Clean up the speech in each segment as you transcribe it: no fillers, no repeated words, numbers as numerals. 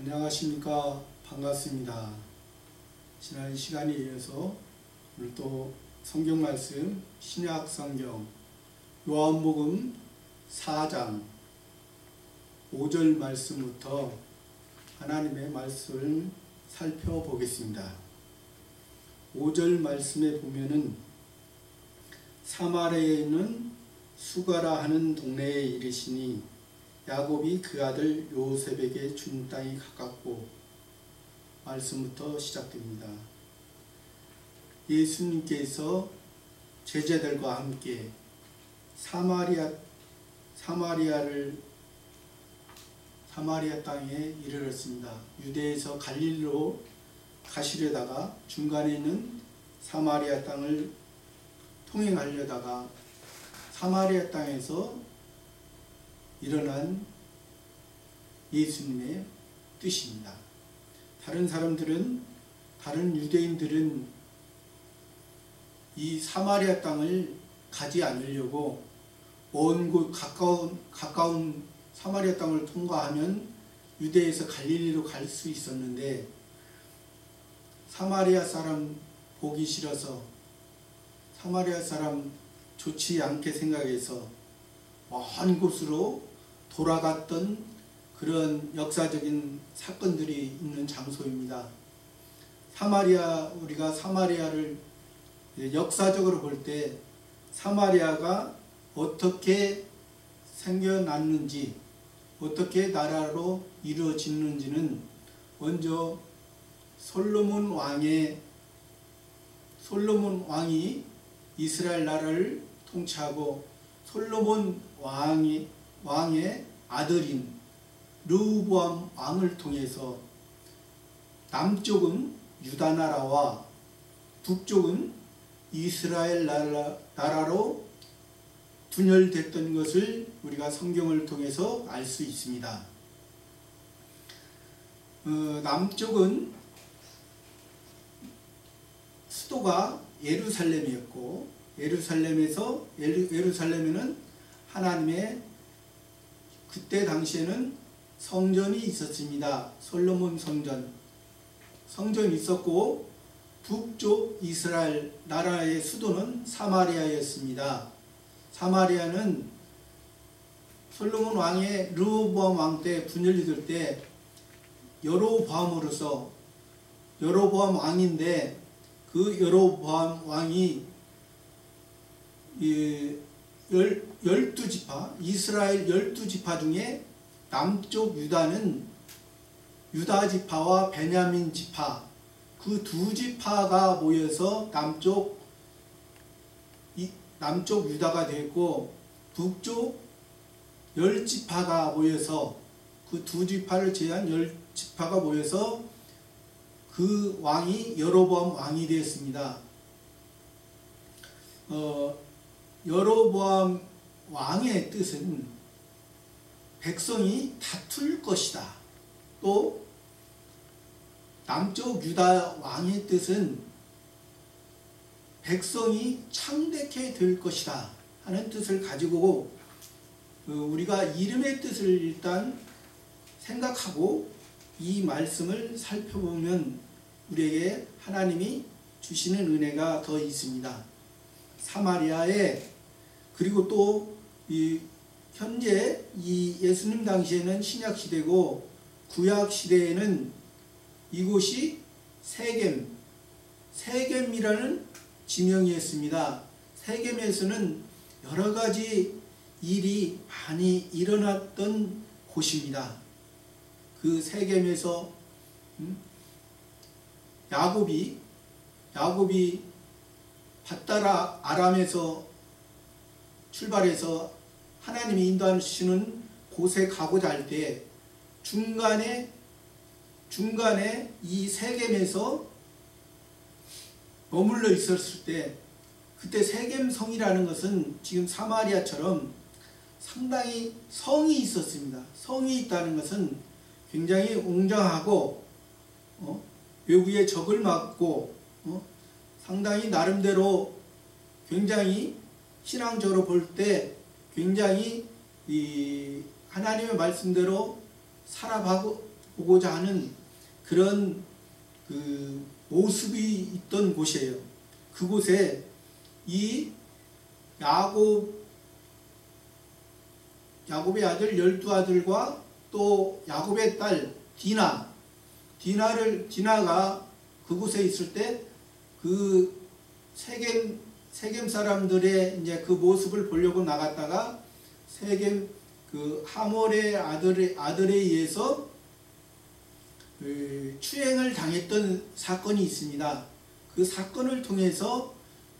안녕하십니까. 반갑습니다. 지난 시간에 이어서 오늘 또 성경 말씀 신약 성경 요한복음 4장 5절 말씀부터 하나님의 말씀을 살펴보겠습니다. 5절 말씀에 보면은 사마리아에 있는 수가라 하는 동네에 이르시니 야곱이 그 아들 요셉에게 준 땅이 가깝고, 말씀부터 시작됩니다. 예수님께서 제자들과 함께 사마리아 땅에 이르렀습니다. 유대에서 갈릴리로 가시려다가 중간에 있는 사마리아 땅을 통행하려다가 사마리아 땅에서 일어난 예수님의 뜻입니다. 다른 유대인들은 이 사마리아 땅을 가지 않으려고 먼 곳 가까운 사마리아 땅을 통과하면 유대에서 갈릴리로 갈 수 있었는데, 사마리아 사람 보기 싫어서, 사마리아 사람 좋지 않게 생각해서 먼 곳으로 돌아갔던 그런 역사적인 사건들이 있는 장소입니다. 우리가 사마리아를 역사적으로 볼 때 사마리아가 어떻게 생겨났는지, 어떻게 나라로 이루어지는지는 먼저 솔로몬 왕이 이스라엘 나라를 통치하고, 솔로몬 왕의 아들인 르호보암 왕을 통해서 남쪽은 유다 나라와 북쪽은 이스라엘 나라로 분열됐던 것을 우리가 성경을 통해서 알 수 있습니다. 남쪽은 수도가 예루살렘이었고, 예루살렘에는 하나님의 그때 당시에는 성전이 있었습니다. 솔로몬 성전이 있었고, 북쪽 이스라엘 나라의 수도는 사마리아였습니다. 사마리아는 솔로몬 왕의 르호보암 왕 때 분열이 될 때 여로보암 왕인데, 그 여로보암 왕이 12지파, 이스라엘 12지파 중에 남쪽 유다는 유다 지파와 베냐민 지파, 그 두 지파가 모여서 남쪽 유다가 되었고, 북쪽 10지파가 모여서, 그 두 지파를 제한 10지파가 모여서 그 왕이 여로보암 왕이 되었습니다. 여로보암 왕의 뜻은 백성이 다툴 것이다. 또 남쪽 유다 왕의 뜻은 백성이 창대케 될 것이다 하는 뜻을 가지고, 우리가 이름의 뜻을 일단 생각하고 이 말씀을 살펴보면 우리에게 하나님이 주시는 은혜가 더 있습니다. 사마리아에, 그리고 또 현재 이 예수님 당시에는 신약 시대고, 구약 시대에는 이곳이 세겜이라는 지명이었습니다. 세겜에서는 여러 가지 일이 많이 일어났던 곳입니다. 그 세겜에서 야곱이 밧다라 아람에서 출발해서 하나님이 인도하시는 곳에 가고자 할 때 중간에 이 세겜에서 머물러 있었을 때, 그때 세겜성이라는 것은 지금 사마리아처럼 상당히 성이 있었습니다. 성이 있다는 것은 굉장히 웅장하고 외국의 적을 막고 상당히 나름대로 굉장히 신앙적으로 볼 때 굉장히 이 하나님의 말씀대로 보고자 하는 그런 모습이 있던 곳이에요. 그곳에 이 야곱의 아들 12아들과 또 야곱의 딸 디나가 그곳에 있을 때 그 세겜 사람들의 이제 그 모습을 보려고 나갔다가 세겜 그 하몰의 아들에 의해서 추행을 당했던 사건이 있습니다. 그 사건을 통해서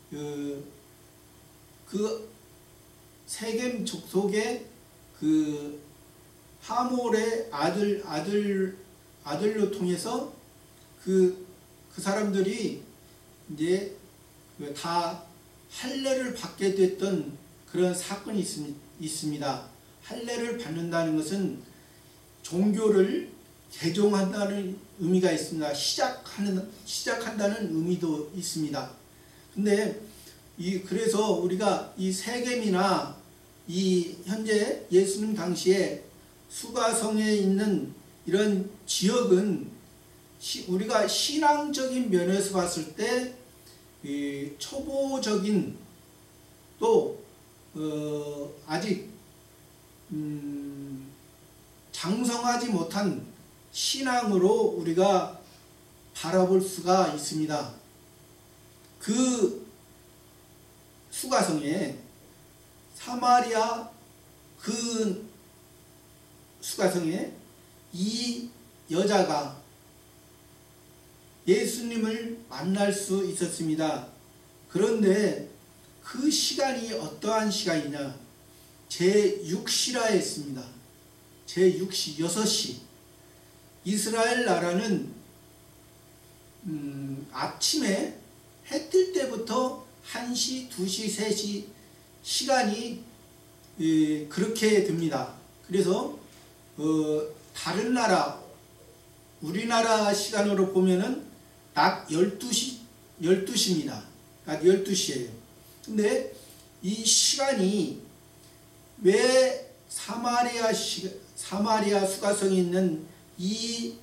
그 세겜 족속의 그 하몰의 아들로 통해서 그 사람들이 이제 다 할례를 받게 됐던 그런 사건이 있습니다. 할례를 받는다는 것은 종교를 개종한다는 의미가 있습니다. 시작한다는 의미도 있습니다. 근데 그래서 우리가 이 세겜이나 이 현재 예수님 당시에 수가성에 있는 이런 지역은 우리가 신앙적인 면에서 봤을 때 초보적인 또 아직 장성하지 못한 신앙으로 우리가 바라볼 수가 있습니다. 그 수가성에 사마리아 그 수가성에 이 여자가 예수님을 만날 수 있었습니다. 그런데 그 시간이 어떠한 시간이냐? 제6시라 했습니다. 제6시, 6시. 이스라엘 나라는 아침에 해 뜰 때부터 1시, 2시, 3시 시간이 그렇게 됩니다. 그래서 다른 나라, 우리나라 시간으로 보면은 낮 12시입니다. 낮 12시예요. 근데 이 시간이 왜 사마리아 수가성에 있는 이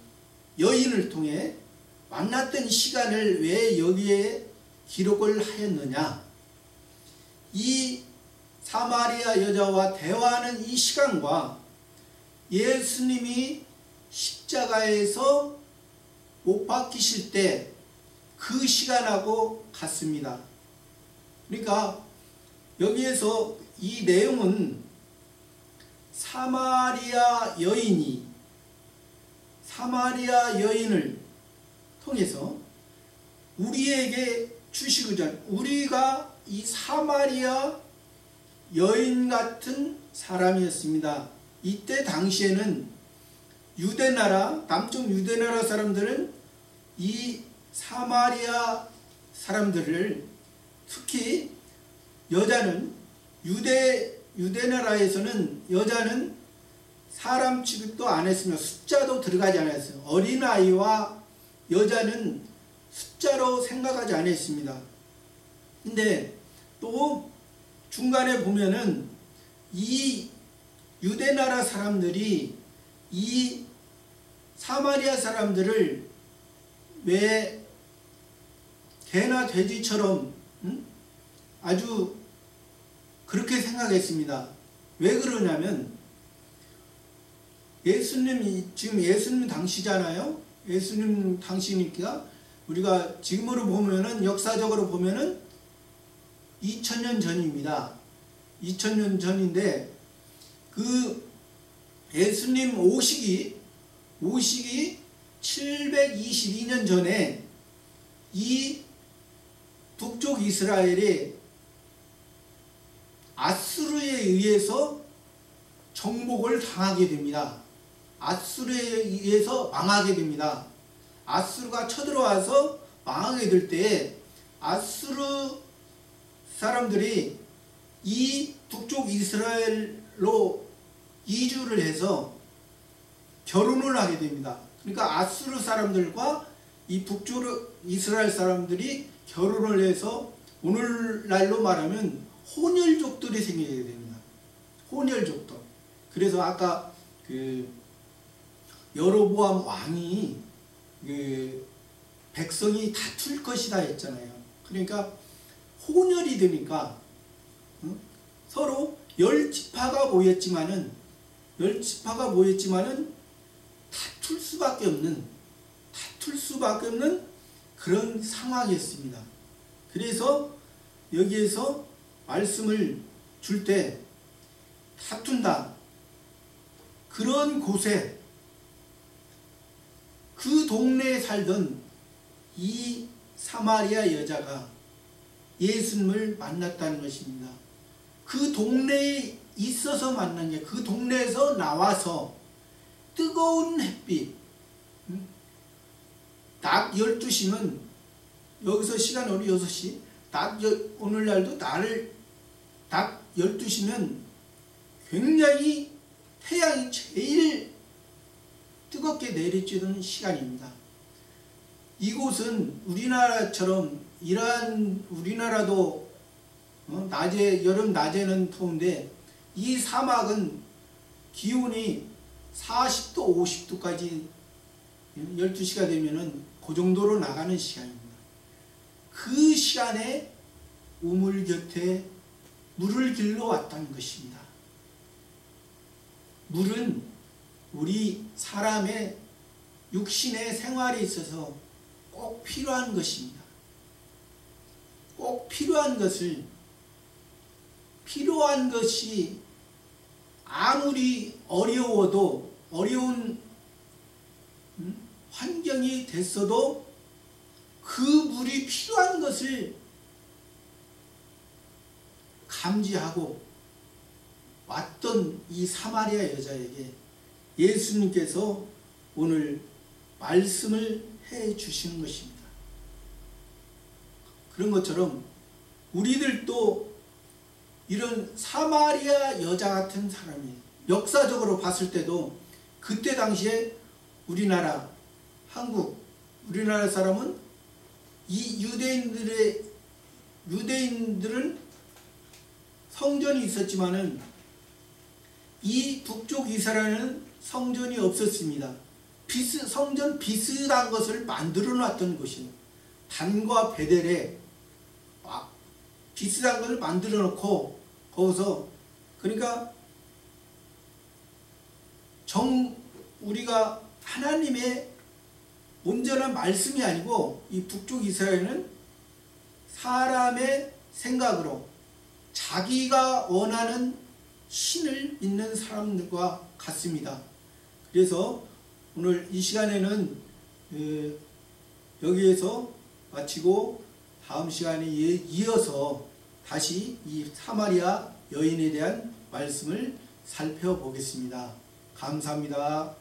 여인을 통해 만났던 시간을 왜 여기에 기록을 하였느냐? 이 사마리아 여자와 대화하는 이 시간과 예수님이 십자가에서 못 박히실 때 그 시간하고 같습니다. 그러니까 여기에서 이 내용은 사마리아 여인을 통해서 우리에게 주시고자 우리가 이 사마리아 여인 같은 사람이었습니다. 이때 당시에는 유대나라, 남쪽 유대나라 사람들은 이 사마리아 사람들을 특히 여자는 유대나라에서는 여자는 사람 취급도 안 했으며 숫자도 들어가지 않았어요. 어린아이와 여자는 숫자로 생각하지 않았습니다. 근데 또 중간에 보면은 이 유대나라 사람들이 이 사마리아 사람들을 왜 개나 돼지처럼 아주 그렇게 생각했습니다. 왜 그러냐면 지금 예수님 당시잖아요. 예수님 당시니까 우리가 지금으로 보면은 역사적으로 보면은 2000년 전입니다. 2000년 전인데 그 예수님 오시기 722년 전에 이 북쪽 이스라엘이 아수르에 의해서 정복을 당하게 됩니다. 아수르에 의해서 망하게 됩니다. 아수르가 쳐들어와서 망하게 될 때 아수르 사람들이 이 북쪽 이스라엘로 이주를 해서 결혼을 하게 됩니다. 그러니까 아수르 사람들과 이 북쪽 이스라엘 사람들이 결혼을 해서 오늘날로 말하면 혼혈족들이 생기게 됩니다. 혼혈족들. 그래서 아까 그 여로보암 왕이 그 백성이 다툴 것이다 했잖아요. 그러니까 혼혈이 되니까 서로 열 지파가 모였지만은 다툴 수밖에 없는 그런 상황이었습니다. 그래서 여기에서 말씀을 줄 때 다툰다. 그런 곳에 그 동네에 살던 이 사마리아 여자가 예수님을 만났다는 것입니다. 그 동네에 있어서 만난 게, 그 동네에서 나와서 뜨거운 햇빛, 낮 12시면 여기서 시간 우리 6시, 오늘날도 낮 12시면 굉장히 태양이 제일 뜨겁게 내리쬐는 시간입니다. 이곳은 우리나라처럼 우리나라도 여름 낮에는 더운데 이 사막은 기온이 40도 50도까지 12시가 되면은 그 정도로 나가는 시간입니다. 그 시간에 우물 곁에 물을 길러 왔다는 것입니다. 물은 우리 사람의 육신의 생활에 있어서 꼭 필요한 것입니다. 꼭 필요한 것이 아무리 어려운 환경이 됐어도 그 물이 필요한 것을 감지하고 왔던 이 사마리아 여자에게 예수님께서 오늘 말씀을 해 주시는 것입니다. 그런 것처럼 우리들도 이런 사마리아 여자 같은 사람이 역사적으로 봤을 때도 그때 당시에 우리나라 사람은 이 유대인들은 성전이 있었지만은 이 북쪽 이스라엘은 성전이 없었습니다. 성전 비슷한 것을 만들어 놨던 곳이에요. 단과 베델에 비슷한 것을 만들어 놓고 거기서 그러니까 우리가 하나님의 온전한 말씀이 아니고 이 북쪽 이스라엘은 사람의 생각으로 자기가 원하는 신을 믿는 사람들과 같습니다. 그래서 오늘 이 시간에는 여기에서 마치고 다음 시간에 이어서 다시 이 사마리아 여인에 대한 말씀을 살펴보겠습니다. 감사합니다.